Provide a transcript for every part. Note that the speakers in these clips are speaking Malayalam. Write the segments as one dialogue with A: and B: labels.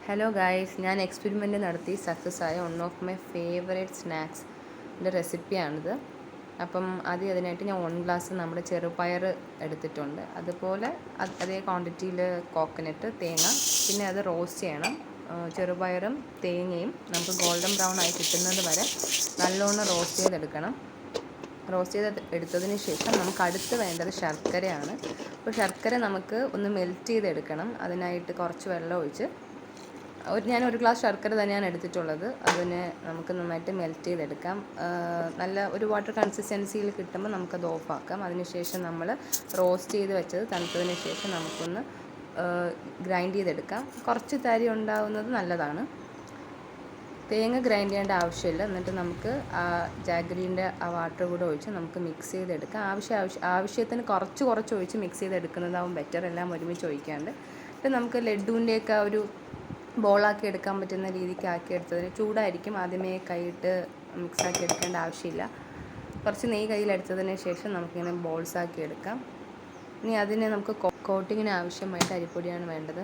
A: ഹലോ ഗായ്സ്, ഞാൻ എക്സ്പെരിമെൻ്റ് നടത്തി സക്സസ് ആയ വൺ ഓഫ് മൈ ഫേവറേറ്റ് സ്നാക്സിൻ്റെ റെസിപ്പിയാണിത്. അപ്പം അതിനായിട്ട് ഞാൻ 1 ഗ്ലാസ് നമ്മുടെ ചെറുപയർ എടുത്തിട്ടുണ്ട്. അതുപോലെ അതേ ക്വാണ്ടിറ്റിയിൽ കോക്കനട്ട്, തേങ്ങ, പിന്നെ അത് റോസ്റ്റ് ചെയ്യണം. ചെറുപയറും തേങ്ങയും നമുക്ക് ഗോൾഡൻ ബ്രൗൺ ആയി കിട്ടുന്നത് വരെ നല്ലോണം റോസ്റ്റ് ചെയ്തെടുക്കണം. റോസ്റ്റ് എടുത്തതിന് ശേഷം നമുക്ക് അടുത്ത് വേണ്ടത് ശർക്കരയാണ്. അപ്പോൾ ശർക്കര നമുക്ക് ഒന്ന് മെൽറ്റ് ചെയ്തെടുക്കണം. അതിനായിട്ട് കുറച്ച് വെള്ളം ഒഴിച്ച് ഞാൻ 1 ഗ്ലാസ് ശർക്കര തന്നെയാണ് എടുത്തിട്ടുള്ളത്. അതിനെ നമുക്ക് നന്നായിട്ട് മെൽറ്റ് ചെയ്തെടുക്കാം. നല്ല ഒരു വാട്ടർ കൺസിസ്റ്റൻസിയിൽ കിട്ടുമ്പോൾ നമുക്കത് ഓഫാക്കാം. അതിനുശേഷം നമ്മൾ റോസ്റ്റ് ചെയ്ത് വെച്ചത് തണുത്തതിന് ശേഷം നമുക്കൊന്ന് ഗ്രൈൻഡ് ചെയ്തെടുക്കാം. കുറച്ച് തരി ഉണ്ടാവുന്നത് നല്ലതാണ്. തേങ്ങ ഗ്രൈൻഡ് ചെയ്യേണ്ട ആവശ്യമില്ല. എന്നിട്ട് നമുക്ക് ജാഗരീൻ്റെ ആ വാട്ടർ കൂടെ ഒഴിച്ച് നമുക്ക് മിക്സ് ചെയ്തെടുക്കാം. ആവശ്യത്തിന് കുറച്ച് ഒഴിച്ച് മിക്സ് ചെയ്തെടുക്കുന്നതാവും ബെറ്റർ, എല്ലാം ഒരുമിച്ച് ഒഴിക്കാണ്ട്. എന്നിട്ട് നമുക്ക് ലഡുവിൻ്റെയൊക്കെ ഒരു ബോളാക്കി എടുക്കാൻ പറ്റുന്ന രീതിക്ക് ആക്കിയെടുത്തതിന് ചൂടായിരിക്കും. ആദ്യമേ കൈയിട്ട് മിക്സാക്കി എടുക്കേണ്ട ആവശ്യമില്ല. കുറച്ച് നെയ്യ് കയ്യിലെടുത്തതിന് ശേഷം നമുക്കിങ്ങനെ ബോൾസാക്കി എടുക്കാം. ഇനി അതിന് നമുക്ക് കോട്ടിങ്ങിന് ആവശ്യമായിട്ട് അരിപ്പൊടിയാണ് വേണ്ടത്.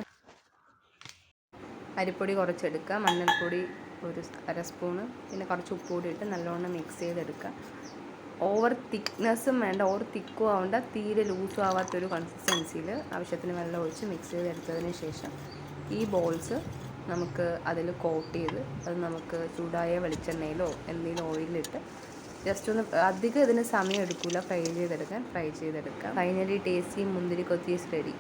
A: അരിപ്പൊടി കുറച്ചെടുക്കുക, മഞ്ഞൾപ്പൊടി ഒരു 1/2 സ്പൂണ്, പിന്നെ കുറച്ച് ഉപ്പ് കൂടി ഇട്ട് നല്ലോണം മിക്സ് ചെയ്തെടുക്കുക. ഓവർ തിക്നെസ്സും വേണ്ട, ഓവർ തിക്കും ആവേണ്ട, തീരെ ലൂസും ആവാത്തൊരു കൺസിസ്റ്റൻസിയിൽ ആവശ്യത്തിന് വെള്ളം ഒഴിച്ച് മിക്സ് ചെയ്തെടുത്തതിന് ശേഷം ഈ ബോൾസ് നമുക്ക് അതിൽ കോട്ട് ചെയ്ത് അത് നമുക്ക് ചൂടായ വെളിച്ചെണ്ണയിലോ എന്തെങ്കിലും ഓയിലിട്ട് ജസ്റ്റ് ഒന്ന്, അധികം ഇതിന് സമയം എടുക്കില്ല ഫ്രൈ ചെയ്തെടുക്കാം. ഫൈനലി ടേസ്റ്റി മുന്തിരി കൊത്തി ഈസ് റെഡി.